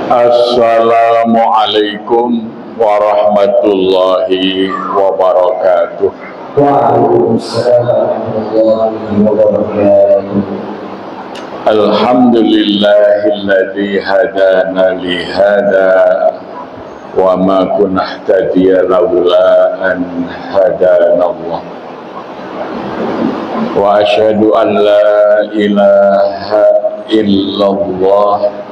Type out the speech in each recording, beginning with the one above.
Assalamualaikum warahmatullahi wabarakatuh. Waalaikumsalam warahmatullahi wabarakatuh. Alhamdulillahilladzi hadana li hada wa ma kunna nahtadiya laula an hadana Allah. Wa asyhadu an la ilaha illallah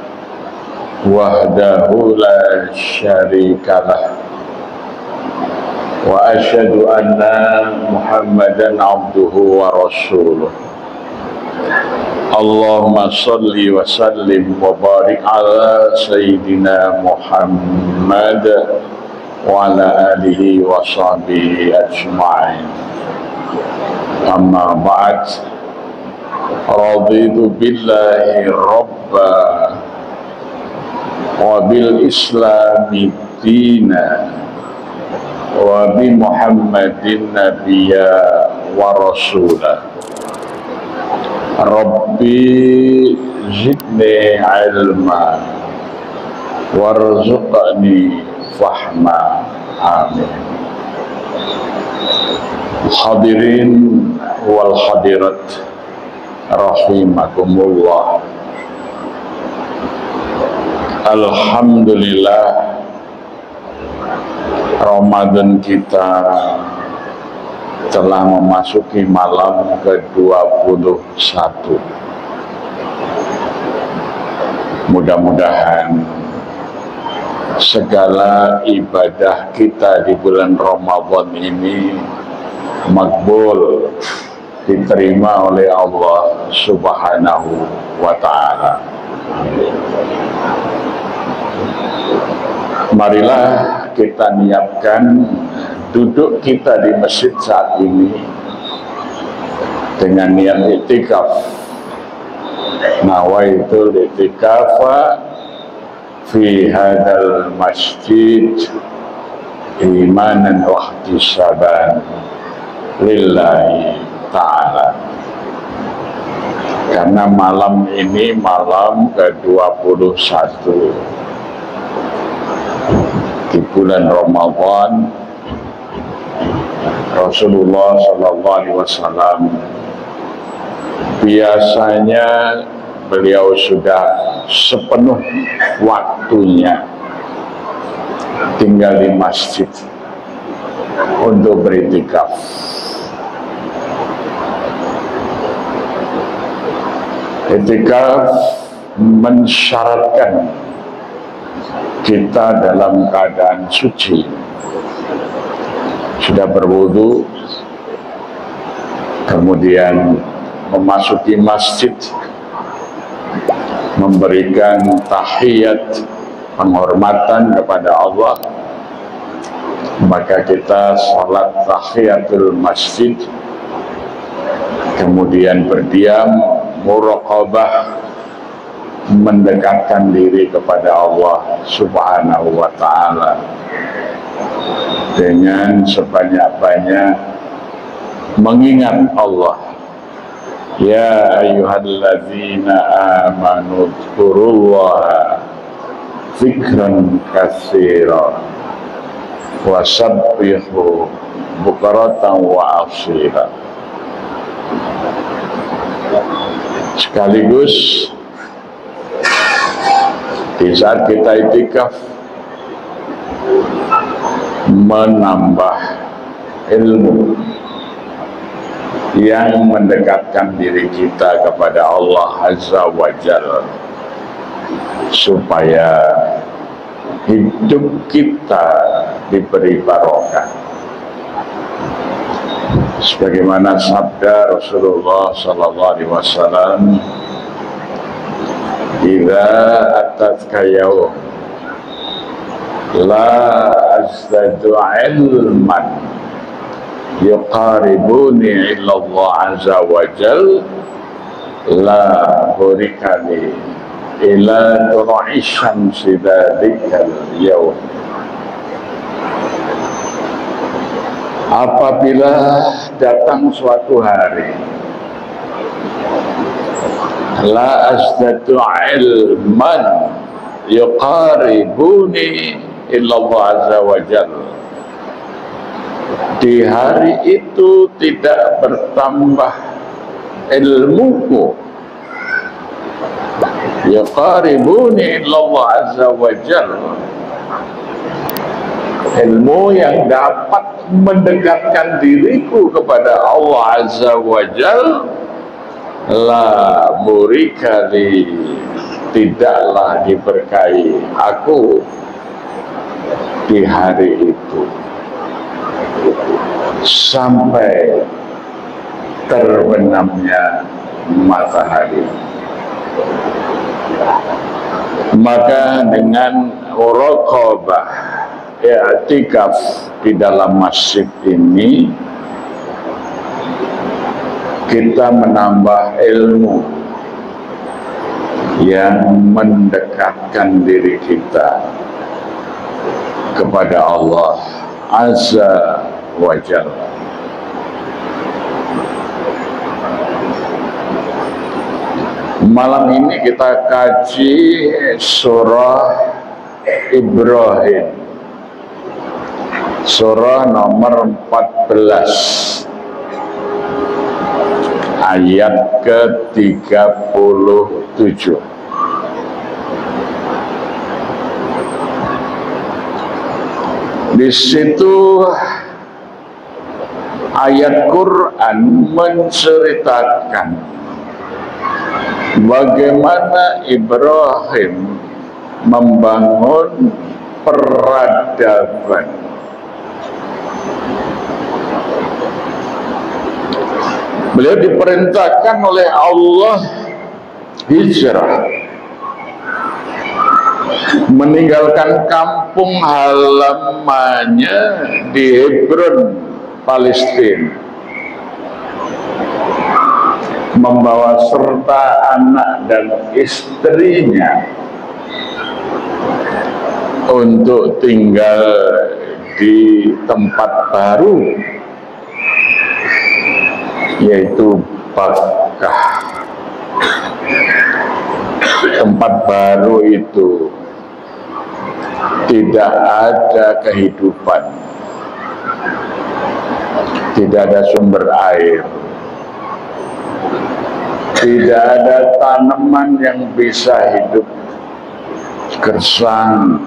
wahdahu la syarikalah wa asyhadu anna Muhammadan abduhu wa rasuluh. Allahumma salli wa sallim wa barik ala sayyidina Muhammad wa ala alihi wa sahbihi ajma'in. Amma ba'd. Raditu billahi rabba wa bil islami dina wa bi Muhammadin nabiyya wa rasulah. Rabbi zidni ilma warzuqni fahma. Amin. Hadirin wal hadirat rahimakumullah. Alhamdulillah, Ramadan kita telah memasuki malam ke-21. Mudah-mudahan segala ibadah kita di bulan Ramadan ini makbul, diterima oleh Allah Subhanahu wa ta'ala. Marilah kita niatkan duduk kita di masjid saat ini dengan niat i'tikaf. Nawaitul i'tikafa fi hadzal masjid imanan wa ihtisaban lillahi ta'ala. Karena malam ini malam ke-21 di bulan Ramadan. Rasulullah sallallahu alaihi wasallam biasanya beliau sudah sepenuh waktunya tinggal di masjid untuk beriktikaf. Iktikaf mensyaratkan kita dalam keadaan suci, sudah berwudu, kemudian memasuki masjid, memberikan tahiyat penghormatan kepada Allah, maka kita salat tahiyatul masjid, kemudian berdiam, muraqabah, mendekatkan diri kepada Allah Subhanahu wa ta'ala dengan sebanyak-banyak mengingat Allah. Ya ayyuhalladzina amanu dzkurullaha dzikran katsira wasabbihu bukratan wa asila. Sekaligus di saat kita i'tikaf menambah ilmu yang mendekatkan diri kita kepada Allah Azza wa Jalla, supaya hidup kita diberi barokah. Sebagaimana sabda Rasulullah sallallahu alaihi wasallam, "Idza atatka yaum la azdadu ilman yuqaribuni ila Allah azza wa jal la burikani ila tulu'i syamsi dzikal yaum." Apabila datang suatu hari la asdatu ilman yuqaribuni illallah azza wa jalla. Di hari itu tidak bertambah ilmuku, yuqaribuni illallah azza wa jalla, ilmu yang dapat mendekatkan diriku kepada Allah azza wa jalla, la burikali, tidaklah diberkahi aku di hari itu sampai terbenamnya matahari. Maka dengan muraqabah, i'tikaf di dalam masjid ini, kita menambah ilmu yang mendekatkan diri kita kepada Allah azza wa jalla. Malam ini kita kaji surah Ibrahim, surah nomor 14, ayat ke-37. Di situ ayat Quran menceritakan bagaimana Ibrahim membangun peradaban. Beliau diperintahkan oleh Allah hijrah, meninggalkan kampung halamannya di Hebron, Palestina, membawa serta anak dan istrinya untuk tinggal di tempat baru, yaitu Bakkah. Tempat baru itu tidak ada kehidupan, tidak ada sumber air, tidak ada tanaman yang bisa hidup, gersang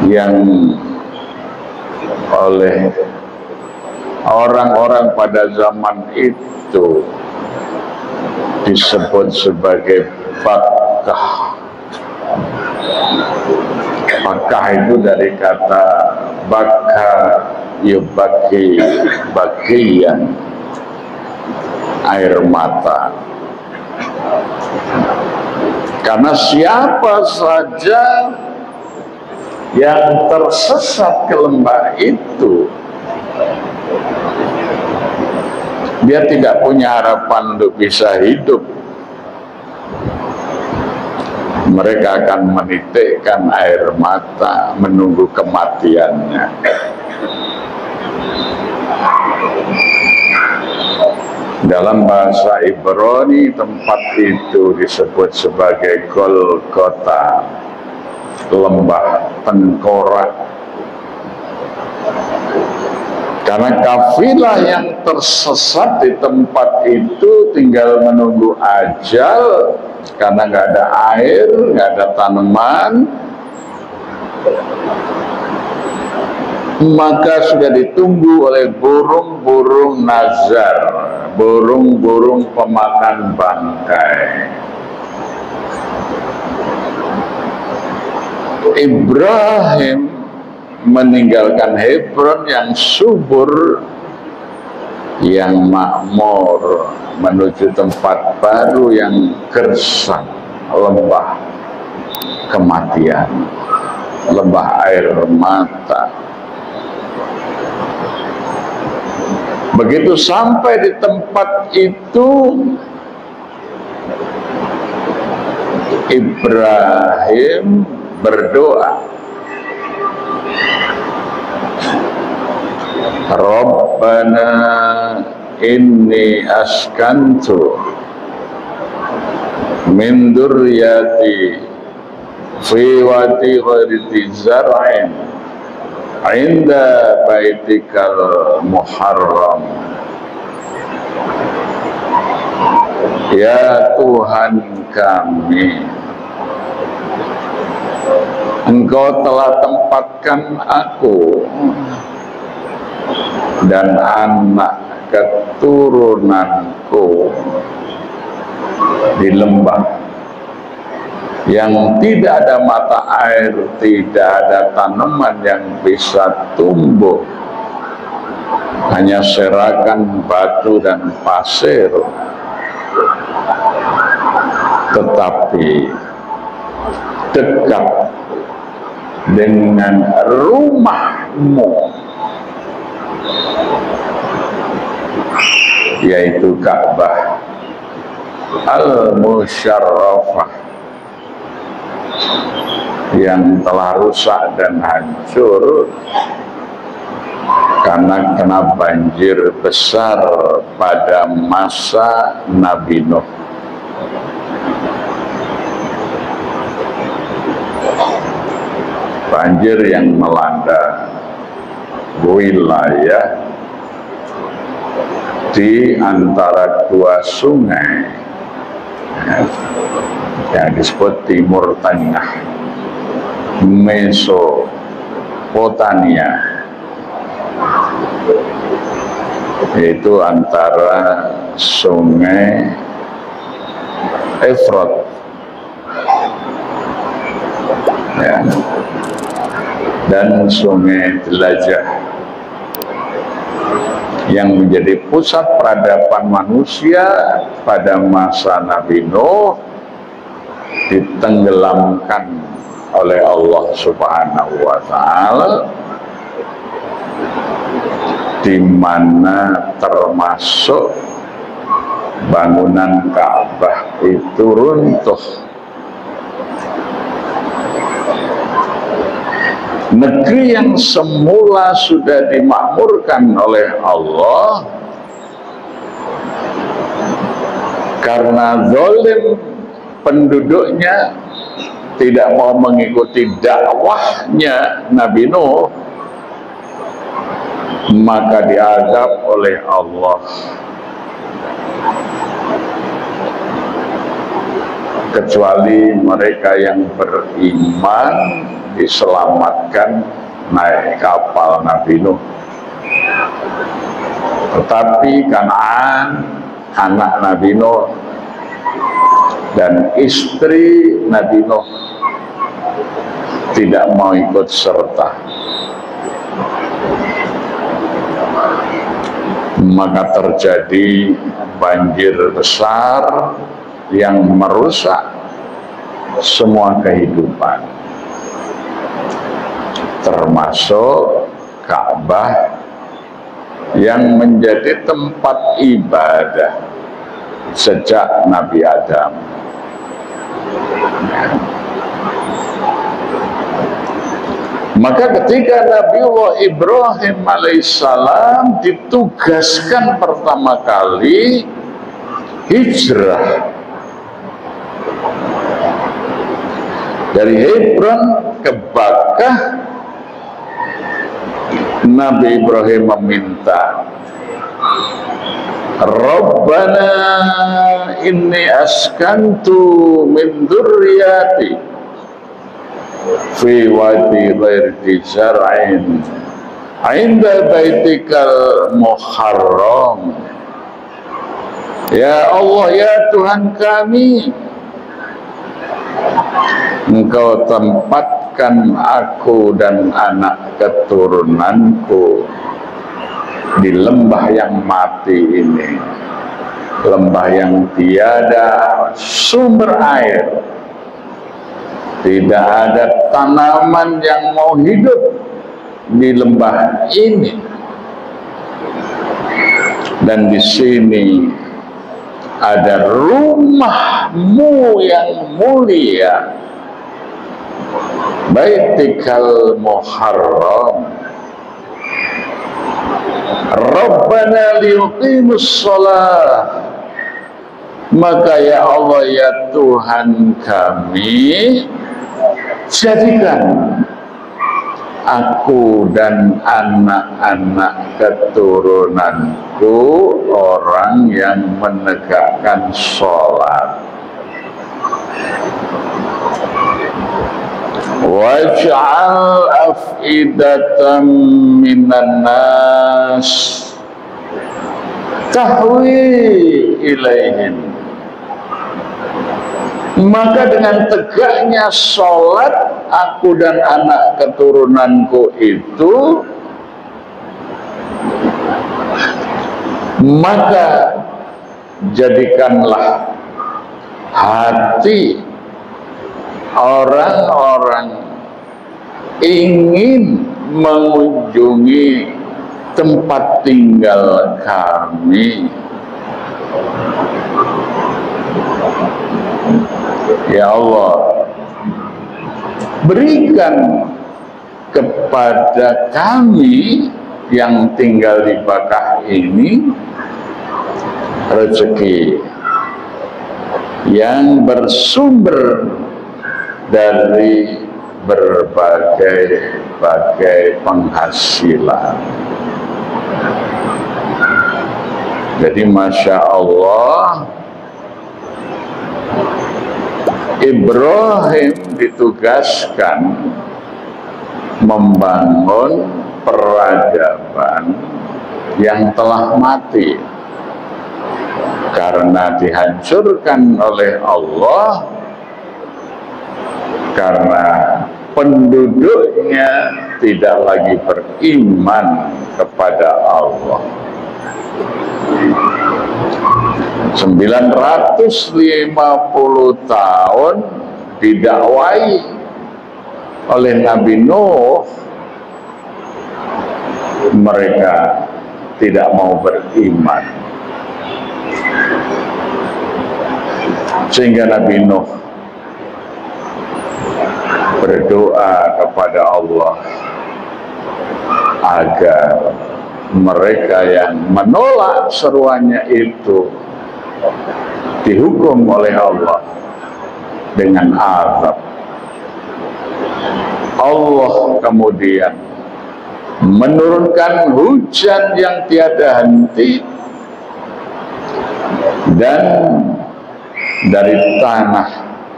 yang oleh orang-orang pada zaman itu disebut sebagai Bakkah. Bakkah itu dari kata baka yubaki, bakian, air mata. Karena siapa saja yang tersesat ke lembah itu, dia tidak punya harapan untuk bisa hidup. Mereka akan menitikkan air mata menunggu kematiannya. Dalam bahasa Ibrani, tempat itu disebut sebagai Golgota, lembah tengkorak. Karena kafilah yang tersesat di tempat itu tinggal menunggu ajal, karena nggak ada air, nggak ada tanaman, maka sudah ditunggu oleh burung-burung nazar, burung-burung pemakan bangkai. Ibrahim meninggalkan Hebron yang subur, yang makmur, menuju tempat baru yang gersang, lembah kematian, lembah air mata. Begitu sampai di tempat itu, Ibrahim berdoa, Rabbana inni askantu min dzurriyyati fi wadi ghairi zar'in 'inda baitikal muharram. Ya Tuhan kami, Engkau telah tempatkan aku dan anak keturunanku di lembah yang tidak ada mata air, tidak ada tanaman yang bisa tumbuh, hanya serakan batu dan pasir. Tetapi dekat dengan rumahmu, yaitu Ka'bah Al-Musyarrafah yang telah rusak dan hancur karena kena banjir besar pada masa Nabi Nuh. Banjir yang melanda wilayah di antara dua sungai yang disebut Timur Tengah, Mesopotamia, yaitu antara sungai Efrat ya, dan sungai Delajah yang menjadi pusat peradaban manusia pada masa Nabi Nuh, ditenggelamkan oleh Allah Subhanahu wa Ta'ala, di mana termasuk bangunan Ka'bah itu runtuh. Negeri yang semula sudah dimakmurkan oleh Allah, karena zalim penduduknya tidak mau mengikuti dakwahnya Nabi Nuh, maka diazab oleh Allah. Kecuali mereka yang beriman diselamatkan naik kapal Nabi Nuh. Tetapi Kan'an, anak Nabi Nuh dan istri Nabi Nuh, tidak mau ikut serta. Maka terjadi banjir besar yang merusak semua kehidupan, termasuk Ka'bah yang menjadi tempat ibadah sejak Nabi Adam. Maka ketika Nabiullah Ibrahim alaihissalam ditugaskan pertama kali hijrah dari Hebron ke Bakkah, Nabi Ibrahim meminta, Rabbana inni askantu min dzurriyyati fi wadi ghairi zar'in 'inda baitikal muharram. Ya Allah, ya Tuhan kami, Engkau tempatkan aku dan anak keturunanku di lembah yang mati ini, lembah yang tiada sumber air, tidak ada tanaman yang mau hidup di lembah ini, dan di sini ada rumahmu yang mulia, Baitikal Muharram. Rabbana liyuqimus shalah Maka ya Allah ya Tuhan kami, jadikan aku dan anak-anak keturunanku orang yang menegakkan sholat. Waj'al af'idatan minan nas tahwi ilaihim. Maka dengan tegaknya sholat aku dan anak keturunanku itu, maka jadikanlah hati orang-orang ingin mengunjungi tempat tinggal kami. Ya Allah, berikan kepada kami yang tinggal di Bakkah ini rezeki yang bersumber dari berbagai penghasilan. Jadi Masya Allah, Ibrahim ditugaskan membangun peradaban yang telah mati karena dihancurkan oleh Allah, karena penduduknya tidak lagi beriman kepada Allah. 950 tahun didakwai oleh Nabi Nuh, mereka tidak mau beriman, sehingga Nabi Nuh berdoa kepada Allah agar mereka yang menolak seruannya itu dihukum oleh Allah dengan azab. Allah kemudian menurunkan hujan yang tiada henti, dan dari tanah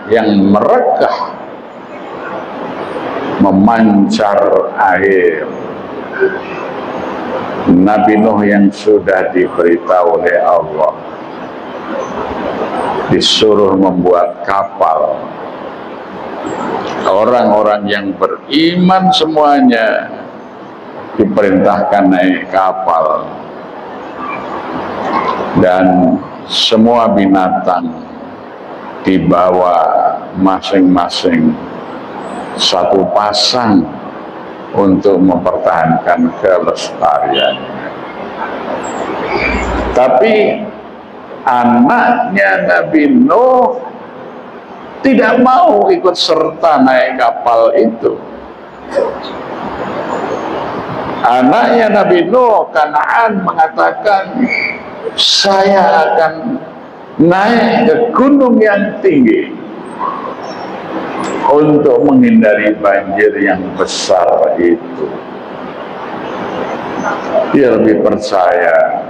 yang merekah memancar air. Nabi Nuh yang sudah diberitahu oleh Allah disuruh membuat kapal. Orang-orang yang beriman semuanya diperintahkan naik kapal, dan semua binatang dibawa masing-masing satu pasang untuk mempertahankan kelestarian. Tapi anaknya Nabi Nuh tidak mau ikut serta naik kapal itu. Anaknya Nabi Nuh, Kanaan, mengatakan, saya akan naik ke gunung yang tinggi untuk menghindari banjir yang besar itu. Dia lebih percaya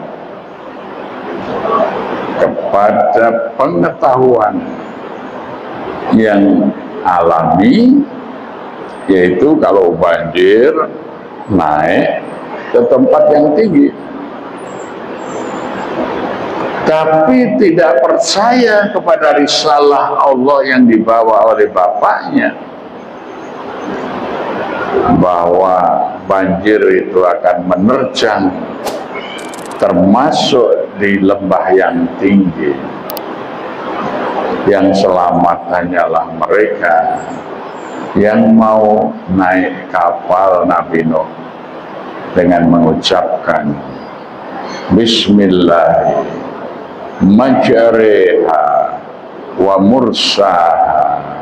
kepada pengetahuan yang alami, yaitu kalau banjir naik ke tempat yang tinggi, tapi tidak percaya kepada risalah Allah yang dibawa oleh bapaknya, bahwa banjir itu akan menerjang termasuk di lembah yang tinggi. Yang selamat hanyalah mereka yang mau naik kapal Nabi Nuh dengan mengucapkan Bismillah majariha wa mursaha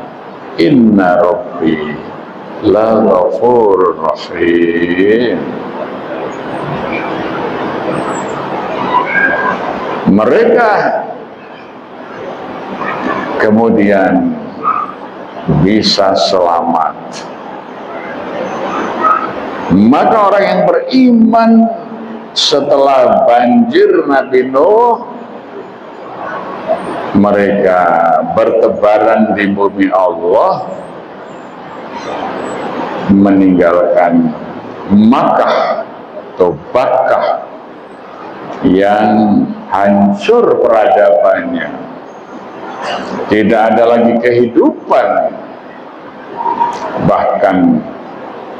inna rabbi la ghafurur rahim. Mereka kemudian bisa selamat. Maka orang yang beriman setelah banjir Nabi Nuh, mereka bertebaran di bumi Allah, meninggalkan Makkah atau Bakkah yang hancur peradabannya, tidak ada lagi kehidupan, bahkan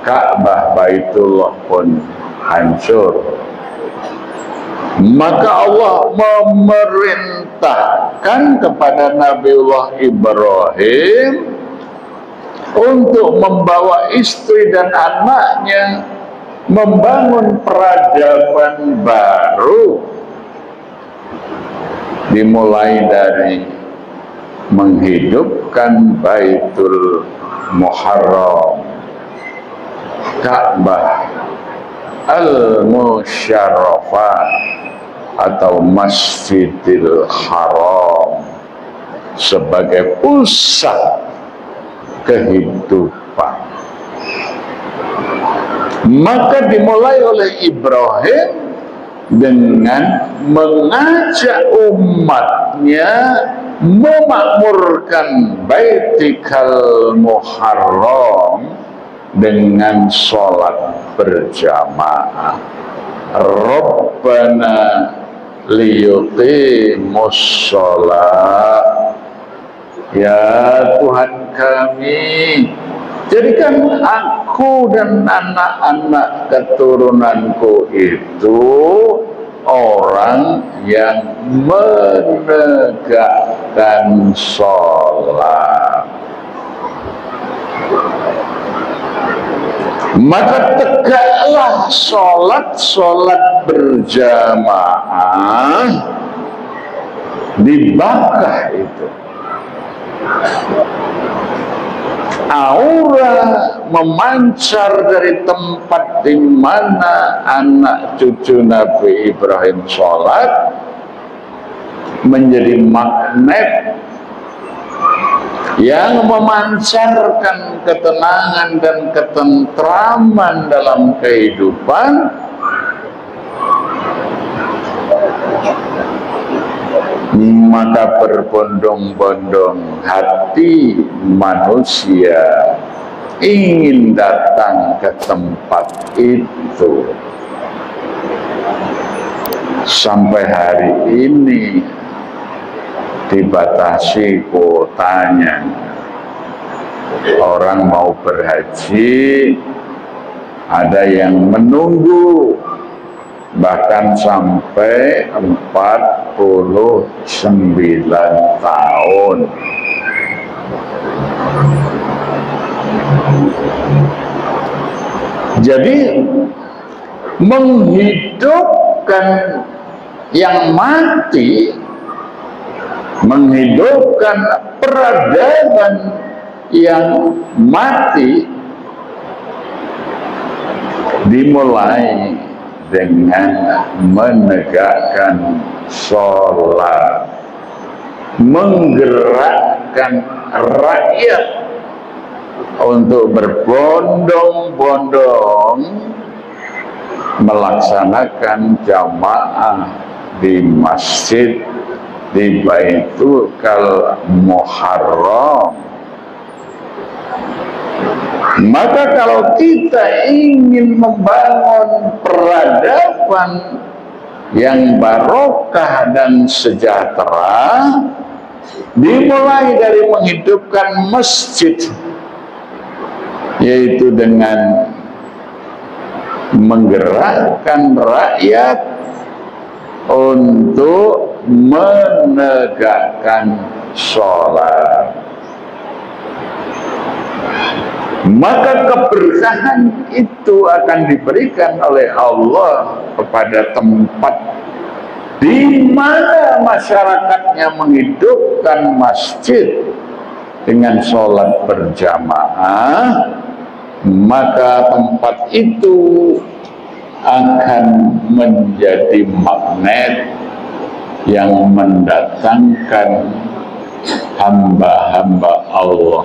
Ka'bah Baitullah pun hancur. Maka Allah memerintahkan kepada Nabiullah Ibrahim untuk membawa istri dan anaknya membangun peradaban baru, dimulai dari menghidupkan Baitul Muharram, Ka'bah Al-Musyarrafah atau Masjidil Haram sebagai pusat kehidupan. Maka dimulai oleh Ibrahim dengan mengajak umatnya memakmurkan Baitikal Muharram dengan sholat berjamaah. Rabbana liyuqimus sholat, ya Tuhan kami, jadikan aku dan anak-anak keturunanku itu orang yang menegakkan sholat. Maka tegaklah sholat berjamaah di Bakkah itu. Aura memancar dari tempat di mana anak cucu Nabi Ibrahim sholat, menjadi magnet yang memancarkan ketenangan dan ketentraman dalam kehidupan. Maka berbondong-bondong hati manusia ingin datang ke tempat itu. Sampai hari ini dibatasi kuotanya. Orang mau berhaji, ada yang menunggu bahkan sampai 49 tahun. Jadi menghidupkan yang mati, menghidupkan peradaban yang mati, dimulai dengan menegakkan sholat, menggerakkan rakyat untuk berbondong-bondong melaksanakan jamaah di masjid di Baitul Muharram. Maka kalau kita ingin membangun peradaban yang barokah dan sejahtera, dimulai dari menghidupkan masjid, yaitu dengan menggerakkan rakyat untuk menegakkan sholat. Maka keberkahan itu akan diberikan oleh Allah kepada tempat di mana masyarakatnya menghidupkan masjid dengan sholat berjamaah. Maka tempat itu akan menjadi magnet yang mendatangkan hamba-hamba Allah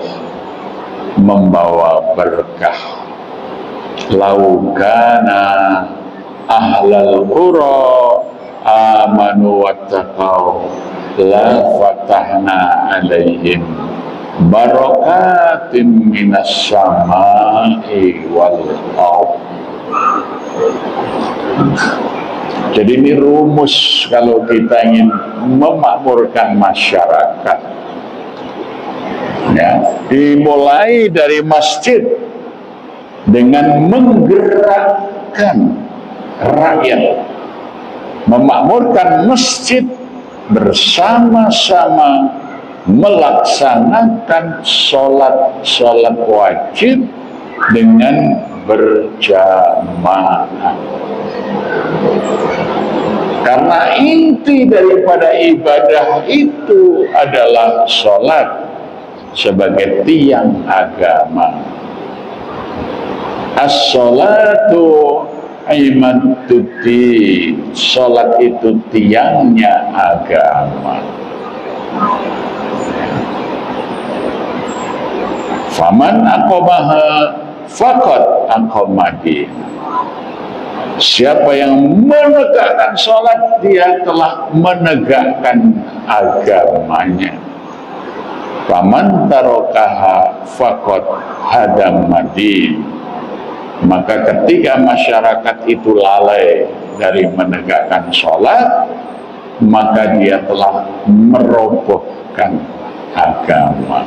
membawa berkah. Laukana ahlal qura amanu wattaqau la fatahna alaihim barakatim minas samai wal ardh. Jadi ini rumus kalau kita ingin memakmurkan masyarakat, ya, dimulai dari masjid dengan menggerakkan rakyat, memakmurkan masjid bersama-sama melaksanakan sholat wajib dengan berjamaah. Karena inti daripada ibadah itu adalah sholat sebagai tiang agama. As-sholatu imaduddin, sholat itu tiangnya agama. Faman aqamaha faqad aqamadin. Siapa yang menegakkan sholat, dia telah menegakkan agamanya. Faman tarokaha faqad hadamadin. Maka ketika masyarakat itu lalai dari menegakkan sholat, maka dia telah merobohkan agama.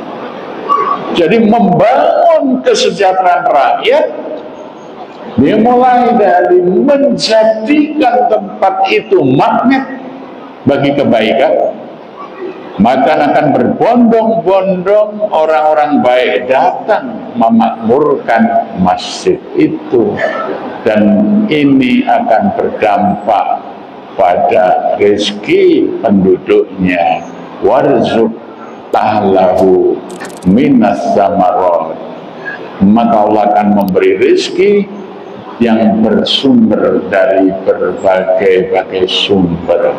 Jadi membangun kesejahteraan rakyat dimulai dari menjadikan tempat itu magnet bagi kebaikan, maka akan berbondong-bondong orang-orang baik datang memakmurkan masjid itu, dan ini akan berdampak pada rezeki penduduknya. Warzuq ahlahu minas samarat, maka Allah akan memberi rezeki yang bersumber dari berbagai-bagai sumber.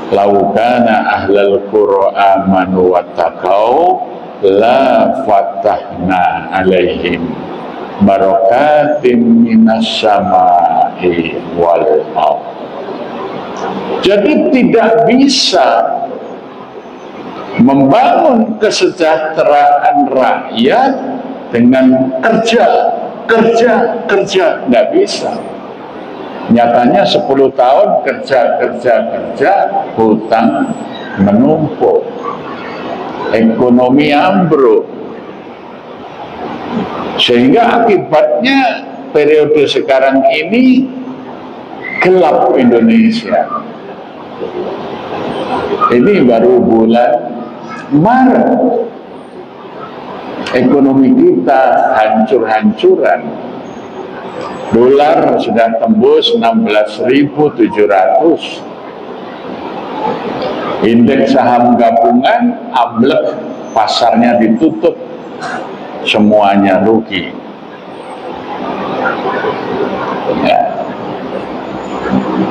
Laukana ahlal qura amanu wattaqau la fatahna alaihim barakatim minas samai wal ardh. Jadi tidak bisa membangun kesejahteraan rakyat dengan kerja, nggak bisa. Nyatanya 10 tahun kerja, hutang menumpuk, ekonomi ambruk, sehingga akibatnya periode sekarang ini gelap Indonesia. Ini baru bulan Maret, ekonomi kita hancur-hancuran. Dolar sudah tembus 16.700. Indeks saham gabungan amblek, pasarnya ditutup, semuanya rugi. Ya.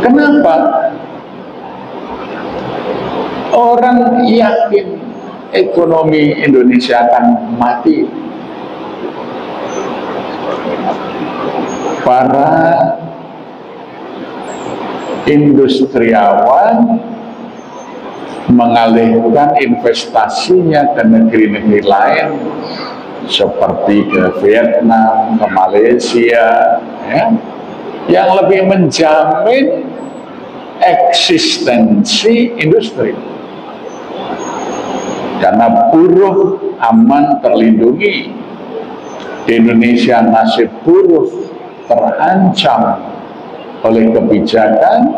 Kenapa? Orang yakin ekonomi Indonesia akan mati. Para industriawan mengalihkan investasinya ke negeri-negeri lain seperti ke Vietnam, ke Malaysia, ya, yang lebih menjamin eksistensi industri. Karena buruh aman terlindungi. Di Indonesia nasib buruh terancam oleh kebijakan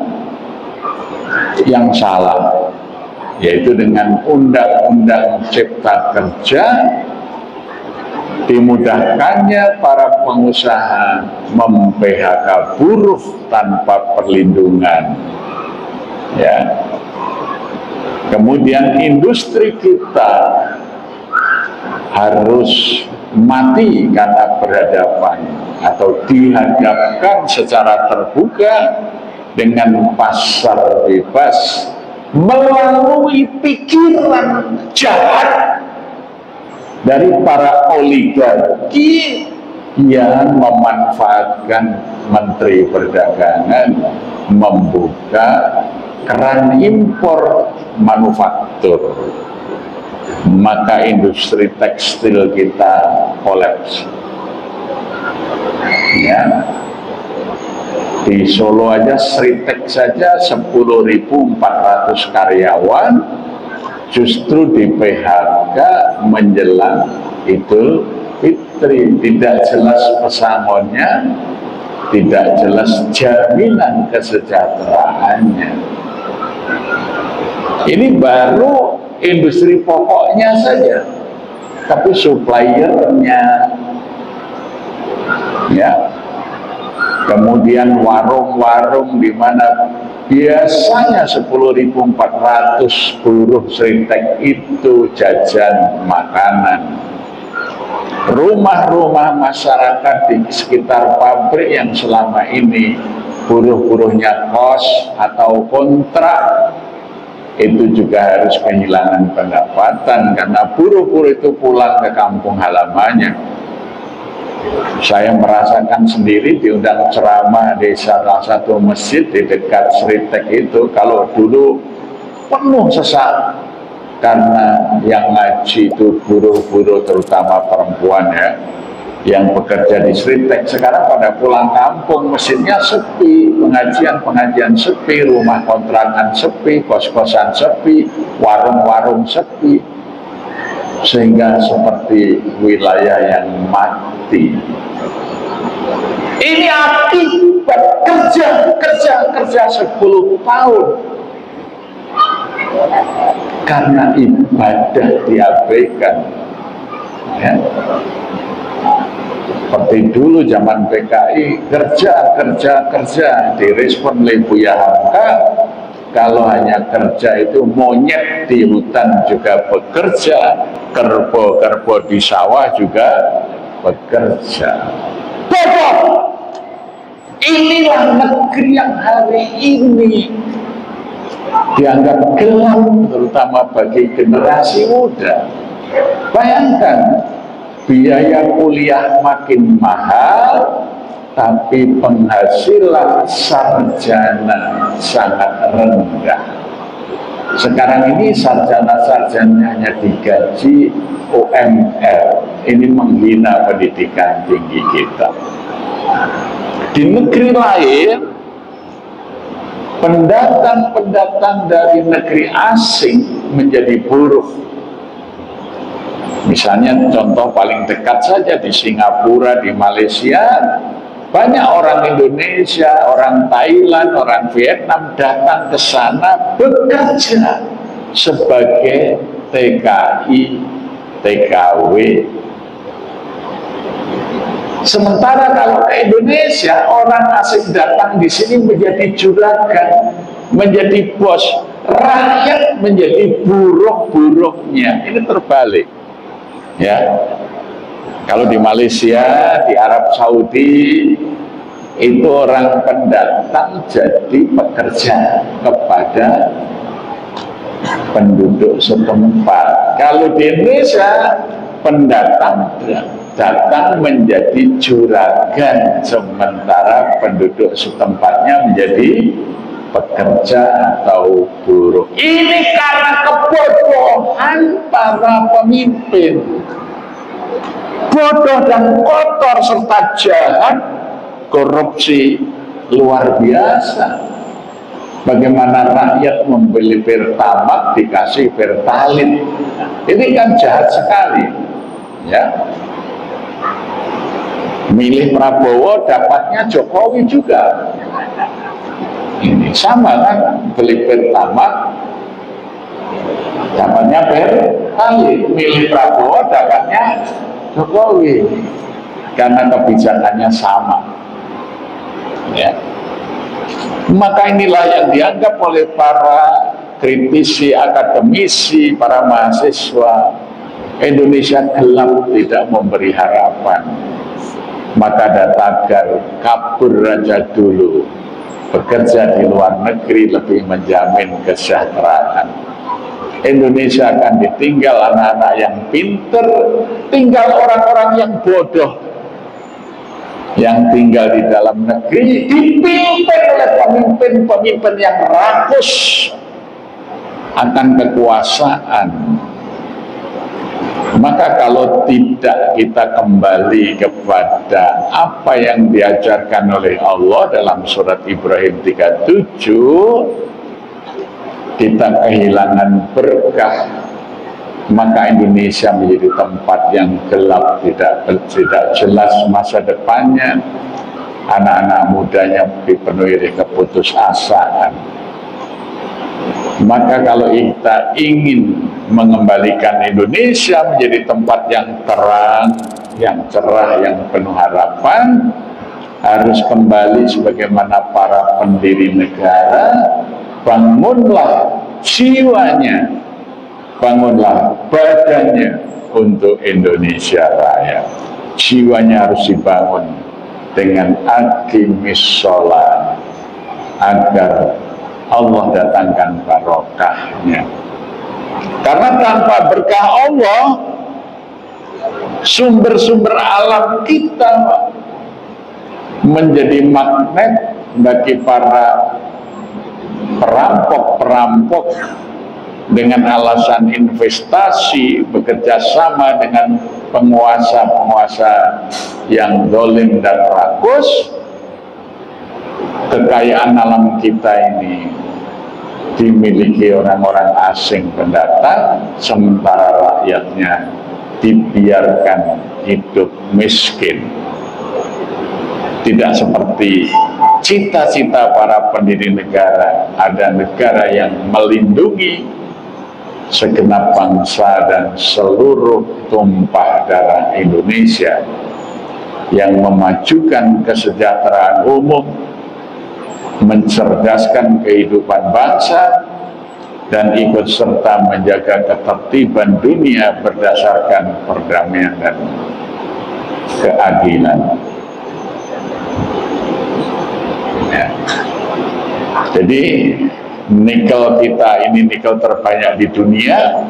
yang salah, yaitu dengan Undang-Undang Cipta Kerja dimudahkannya para pengusaha mem-PHK buruh tanpa perlindungan. Ya. Kemudian industri kita harus mati karena berhadapan atau dihadapkan secara terbuka dengan pasar bebas melalui pikiran jahat dari para oligarki yang memanfaatkan Menteri Perdagangan membuka keran impor manufaktur, maka industri tekstil kita kolaps. Ya, di Solo aja Sritek saja 10.400 karyawan justru di PHK menjelang Idul Fitri. Tidak jelas pesangonnya, tidak jelas jaminan kesejahteraannya. Ini baru industri pokoknya saja, tapi suppliernya, ya, kemudian warung-warung di mana biasanya 10.400 buruh Sritek itu jajan makanan, rumah-rumah masyarakat di sekitar pabrik yang selama ini buruh-buruhnya kos atau kontrak, itu juga harus kehilangan pendapatan karena buruh-buruh itu pulang ke kampung halamannya. Saya merasakan sendiri diundang ceramah di salah satu masjid di dekat Sritek itu, kalau dulu penuh sesak karena yang ngaji itu buruh-buruh terutama perempuan ya, yang bekerja di Sritek. Sekarang pada pulang kampung, masjidnya sepi, pengajian sepi, rumah kontrakan sepi, kos-kosan sepi, warung-warung sepi, sehingga seperti wilayah yang mati. Ini akibat kerja 10 tahun karena ibadah diabaikan, ya. Seperti dulu zaman PKI, kerja direspon oleh Buya Hamka. Kalau hanya kerja itu monyet di hutan juga bekerja, kerbau-kerbau di sawah juga bekerja. Bodoh! Inilah negeri yang hari ini dianggap gelap, terutama bagi generasi muda. Bayangkan, biaya kuliah makin mahal, tapi penghasilan sarjana sangat rendah. Sekarang ini sarjana-sarjana hanya digaji UMR. Ini menghina pendidikan tinggi kita. Di negeri lain, pendatang-pendatang dari negeri asing menjadi buruh. Misalnya contoh paling dekat saja di Singapura, di Malaysia, banyak orang Indonesia, orang Thailand, orang Vietnam datang ke sana bekerja sebagai TKI, TKW. Sementara kalau ke Indonesia, orang asing datang di sini menjadi juragan, menjadi bos, rakyat menjadi buruh-buruhnya. Ini terbalik. Ya, kalau di Malaysia, di Arab Saudi, itu orang pendatang jadi pekerja kepada penduduk setempat. Kalau di Indonesia, pendatang datang menjadi juragan, sementara penduduk setempatnya menjadi pekerja atau buruh. Ini karena kebodohan para pemimpin, bodoh dan kotor serta jahat, korupsi luar biasa. Bagaimana rakyat membeli Pertamax dikasih Pertalite, ini kan jahat sekali, ya. Milih Prabowo dapatnya Jokowi juga. Ini sama kan, beli Pertamax dapatnya Pertalite, milih Prabowo dapatnya Jokowi, karena kebijakannya sama, ya. Maka inilah yang dianggap oleh para kritisi, akademisi, para mahasiswa, Indonesia gelap, tidak memberi harapan. Maka ada tagar kabur aja dulu, bekerja di luar negeri lebih menjamin kesejahteraan. Indonesia akan ditinggal anak-anak yang pinter, tinggal orang-orang yang bodoh, yang tinggal di dalam negeri dipimpin oleh pemimpin-pemimpin yang rakus akan kekuasaan. Maka kalau tidak kita kembali kepada apa yang diajarkan oleh Allah dalam surat Ibrahim 37, kita kehilangan berkah, maka Indonesia menjadi tempat yang gelap, tidak jelas masa depannya. Anak-anak mudanya dipenuhi keputusasaan. Maka kalau kita ingin mengembalikan Indonesia menjadi tempat yang terang, yang cerah, yang penuh harapan, harus kembali sebagaimana para pendiri negara. Bangunlah jiwanya, bangunlah badannya untuk Indonesia Raya. Jiwanya harus dibangun dengan aqimis sholat, agar Allah datangkan barokahnya. Karena tanpa berkah Allah, sumber-sumber alam kita menjadi magnet bagi para perampok-perampok dengan alasan investasi, bekerja sama dengan penguasa-penguasa yang zalim dan rakus. Kekayaan alam kita ini dimiliki orang-orang asing pendatang, sementara rakyatnya dibiarkan hidup miskin. Tidak seperti cita-cita para pendiri negara, ada negara yang melindungi segenap bangsa dan seluruh tumpah darah Indonesia, yang memajukan kesejahteraan umum, mencerdaskan kehidupan bangsa, dan ikut serta menjaga ketertiban dunia berdasarkan perdamaian dan keadilan. Ya. Jadi nikel kita ini nikel terbanyak di dunia,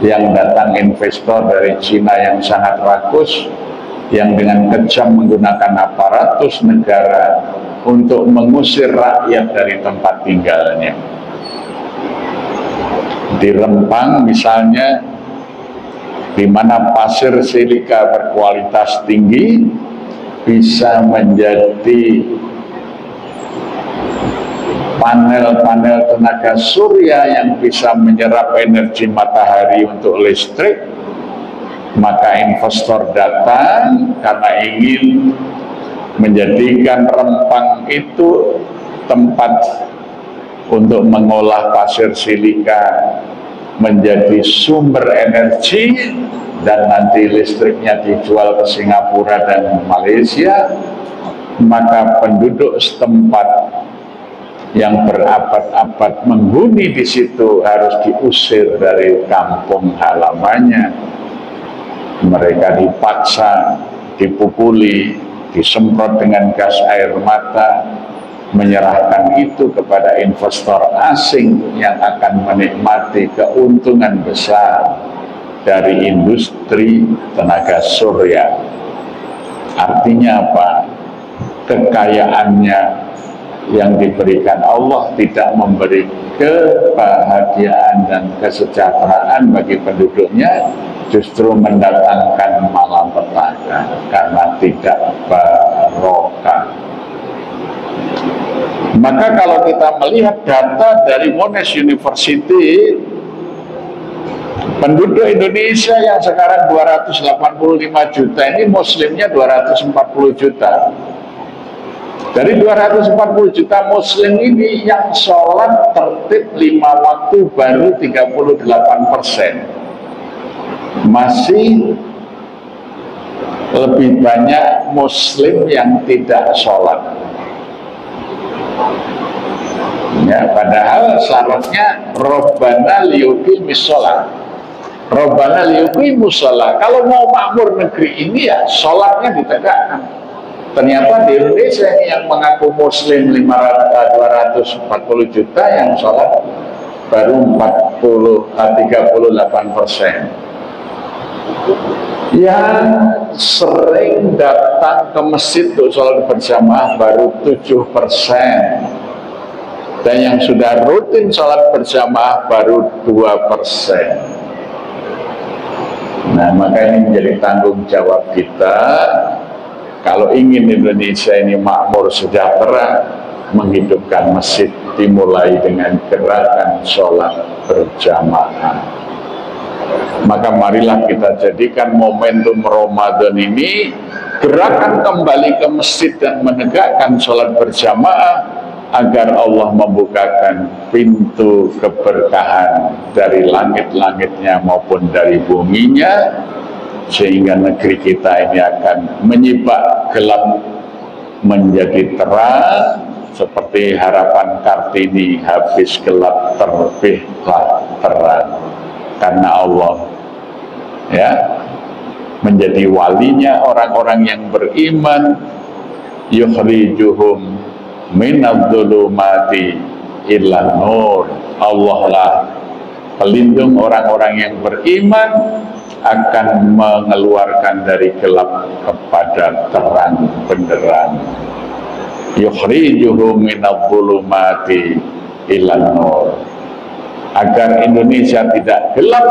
yang datang investor dari Cina yang sangat rakus, yang dengan kejam menggunakan aparatus negara untuk mengusir rakyat dari tempat tinggalnya. Di Rempang misalnya, di mana pasir silika berkualitas tinggi bisa menjadi panel-panel tenaga surya yang bisa menyerap energi matahari untuk listrik, maka investor datang karena ingin menjadikan Rempang itu tempat untuk mengolah pasir silika menjadi sumber energi, dan nanti listriknya dijual ke Singapura dan Malaysia. Maka penduduk setempat yang berabad-abad menghuni di situ harus diusir dari kampung halamannya. Mereka dipaksa, dipukuli, disemprot dengan gas air mata, menyerahkan itu kepada investor asing yang akan menikmati keuntungan besar dari industri tenaga surya. Artinya apa? Kekayaannya yang diberikan Allah tidak memberi kebahagiaan dan kesejahteraan bagi penduduknya, justru mendatangkan malapetaka karena tidak barokah. Maka kalau kita melihat data dari Monash University, penduduk Indonesia yang sekarang 285 juta ini muslimnya 240 juta. Dari 240 juta muslim ini yang sholat tertib 5 waktu baru 38%. Masih lebih banyak muslim yang tidak sholat. Ya, padahal syaratnya Rabbana liyuqimis sholat. Rabbana liyuqimus sholat. Kalau mau makmur negeri ini ya sholatnya ditegakkan. Ternyata di Indonesia ini yang mengaku muslim 240 juta, yang sholat baru 38%. Yang sering datang ke masjid untuk sholat berjamaah baru 7%. Dan yang sudah rutin sholat berjamaah baru 2%. Nah, maka ini menjadi tanggung jawab kita. Kalau ingin Indonesia ini makmur sejahtera, menghidupkan masjid dimulai dengan gerakan sholat berjamaah. Maka marilah kita jadikan momentum Ramadan ini gerakan kembali ke masjid dan menegakkan sholat berjamaah, agar Allah membukakan pintu keberkahan dari langit-langitnya maupun dari buminya, sehingga negeri kita ini akan menyibak gelap menjadi terang, seperti harapan Kartini, habis gelap terbitlah terang. Karena Allah ya menjadi walinya orang-orang yang beriman, yukhrijuhum minadh-dhulumati ilan nur. Allah lah pelindung orang-orang yang beriman, akan mengeluarkan dari gelap kepada terang benderang. Yukhrijuhum minadh-dhulumati ilan nur. Agar Indonesia tidak gelap,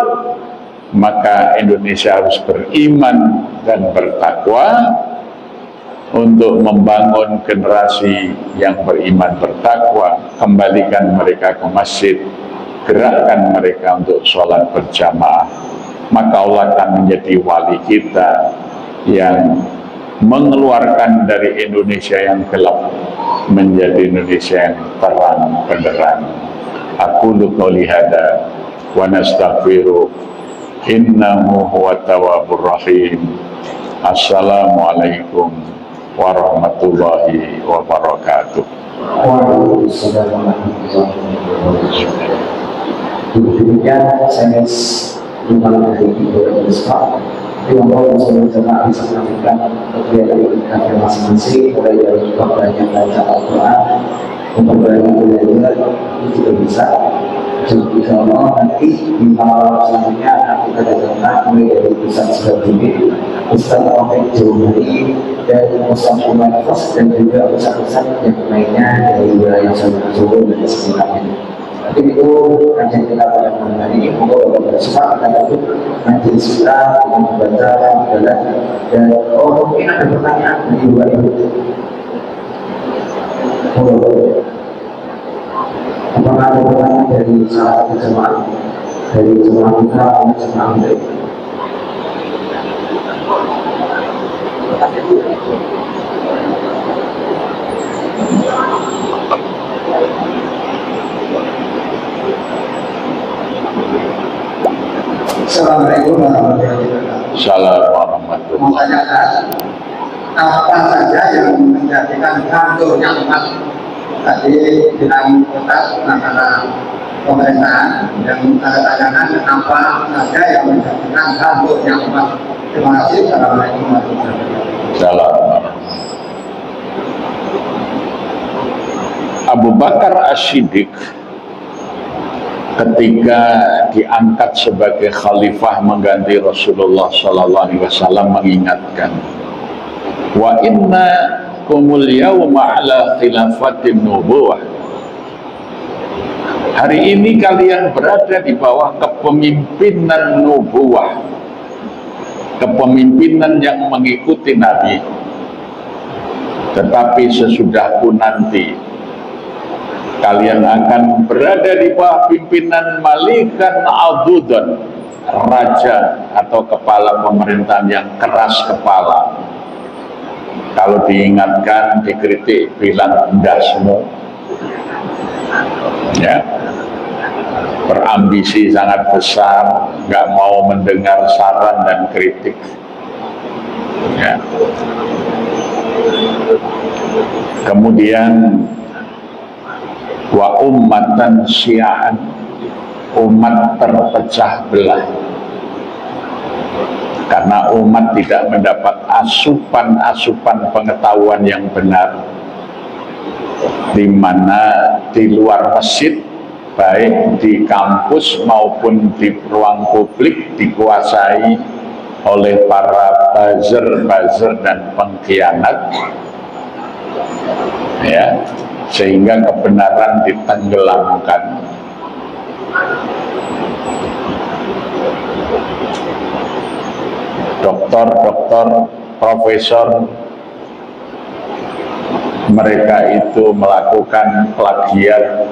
maka Indonesia harus beriman dan bertakwa. Untuk membangun generasi yang beriman bertakwa, kembalikan mereka ke masjid, gerakkan mereka untuk sholat berjamaah, maka Allah akan menjadi wali kita yang mengeluarkan dari Indonesia yang gelap menjadi Indonesia yang terang benderang. Aqulu qouli hadza wa nastaghfiru innahu huwat tawwabur rahim. Assalamualaikum warahmatullahi wabarakatuh. Waalaikumsalam warahmatullahi wabarakatuh. Demikian saya kembali dari Ibu Isma. Semoga semua jemaah bisa melanjutkan kegiatan masing-masing, mulai dari banyak baca Al-Quran, memperbaiki belajar itu juga bisa. Insya Allah nanti di malam selanjutnya akan kita datangkan mulai dari pusat sebagai Ustaz Taufik Jumari dan Ustaz Umairfos, dan juga pusat-pusat yang lainnya dari wilayah Solo dan sekitarnya. Jadi itu kajian kita pada malam hari ini. Semoga Bapak bersama kita tutup majelis kita dengan membaca dan mungkin ada pertanyaan dari Bapak Ibu. Apakah ada pertanyaan dari salah satu jemaah, dari jemaah kita atau jemaah dari? Assalamualaikum warahmatullahi wabarakatuh. Assalamualaikum warahmatullahi Mau tanyakan apa saja yang menjadikan kantornya umat tadi dengan kotak antara pemerintahan dan ada tanyakan apa saja yang menjadikan kantornya umat. Terima kasih. Assalamualaikum warahmatullahi wabarakatuh. Salam. Abu Bakar As-Siddiq ketika diangkat sebagai khalifah mengganti Rasulullah SAW mengingatkan, wa inna kumul yawma ala khilafatin nubuwah. Hari ini kalian berada di bawah kepemimpinan nubuwah, kepemimpinan yang mengikuti Nabi. Tetapi sesudahku nanti kalian akan berada di bawah pimpinan Malikan Adudan, raja atau kepala pemerintahan yang keras kepala. Kalau diingatkan, dikritik, bilang ndasmu, ya, berambisi sangat besar, nggak mau mendengar saran dan kritik, ya. Kemudian wa ummatan syi'an, umat terpecah belah karena umat tidak mendapat asupan pengetahuan yang benar, di mana di luar masjid, baik di kampus maupun di ruang publik, dikuasai oleh para buzzer dan pengkhianat, ya, sehingga kebenaran ditenggelamkan. Doktor, profesor, mereka itu melakukan plagiat,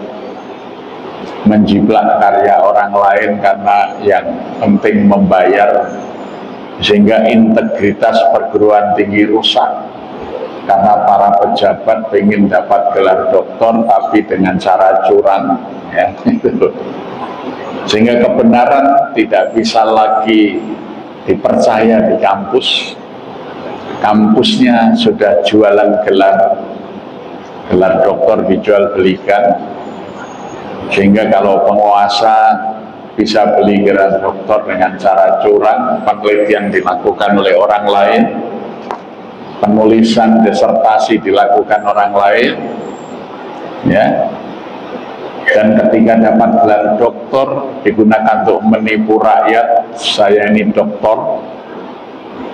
menjiplak karya orang lain karena yang penting membayar, sehingga integritas perguruan tinggi rusak karena para pejabat ingin dapat gelar doktor tapi dengan cara curang, ya. Sehingga kebenaran tidak bisa lagi dipercaya di kampus. Kampusnya sudah jualan gelar doktor dijual belikan, sehingga kalau penguasa bisa beli gelar doktor dengan cara curang, penelitian dilakukan oleh orang lain, penulisan disertasi dilakukan orang lain, ya. Dan ketika dapat gelar doktor digunakan untuk menipu rakyat, saya ini doktor,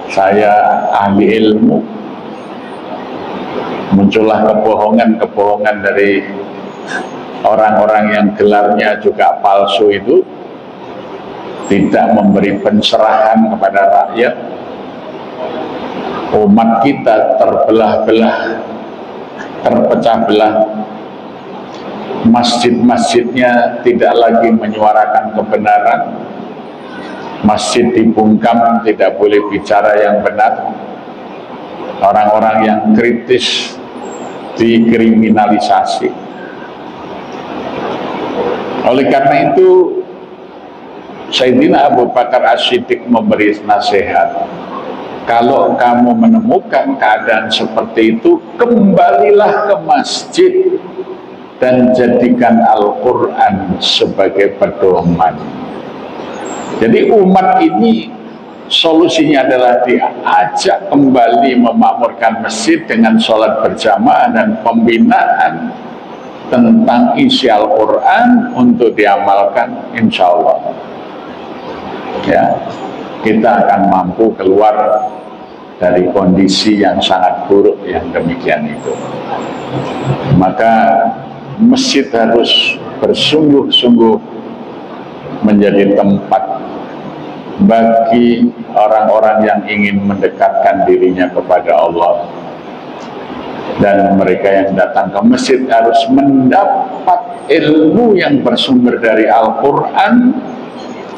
saya ahli ilmu. Muncullah kebohongan dari orang-orang yang gelarnya juga palsu itu, tidak memberi pencerahan kepada rakyat. Umat kita terbelah-belah, terpecah belah. Masjid-masjidnya tidak lagi menyuarakan kebenaran. Masjid dibungkam, tidak boleh bicara yang benar. Orang-orang yang kritis dikriminalisasi. Oleh karena itu, Sayyidina Abu Bakar As-Siddiq memberi nasihat, kalau kamu menemukan keadaan seperti itu, kembalilah ke masjid dan jadikan Al-Quran sebagai pedoman. Jadi umat ini solusinya adalah diajak kembali memakmurkan masjid dengan sholat berjamaah dan pembinaan tentang isi Al-Quran untuk diamalkan, insya Allah, ya, kita akan mampu keluar dari kondisi yang sangat buruk yang demikian itu. Maka masjid harus bersungguh-sungguh menjadi tempat bagi orang-orang yang ingin mendekatkan dirinya kepada Allah. Dan mereka yang datang ke masjid harus mendapat ilmu yang bersumber dari Al-Quran,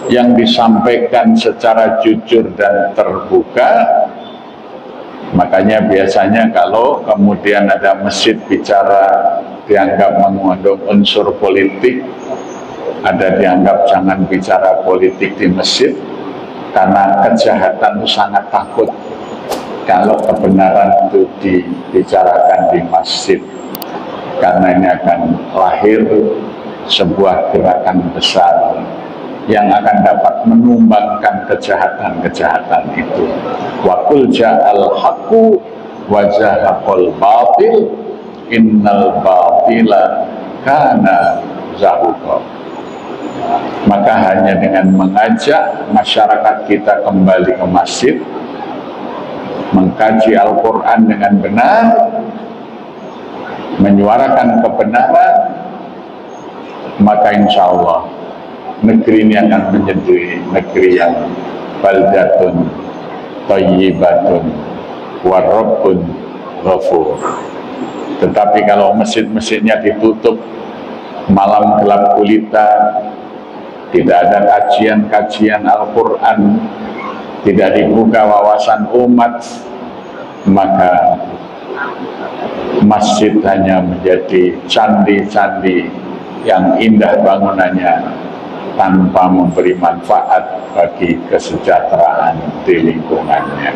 yang disampaikan secara jujur dan terbuka. Makanya biasanya kalau kemudian ada masjid bicara dianggap mengandung unsur politik, ada dianggap jangan bicara politik di masjid, karena kejahatan itu sangat takut kalau kebenaran itu dibicarakan di masjid, karena ini akan lahir sebuah gerakan besar yang akan dapat menumbangkan kejahatan-kejahatan itu. Wa qul ja'al haqqu wa zahaqal batil innal batila kana zahuqa. Maka hanya dengan mengajak masyarakat kita kembali ke masjid, mengkaji Al-Quran dengan benar, menyuarakan kebenaran, maka insya Allah negeri ini akan menjadi negeri yang baldatun thayyibatun wa rabbun ghafur. Tetapi kalau masjid-masjidnya ditutup, malam gelap gulita, tidak ada kajian-kajian Al-Quran, tidak dibuka wawasan umat, maka masjid hanya menjadi candi-candi yang indah bangunannya tanpa memberi manfaat bagi kesejahteraan di lingkungannya.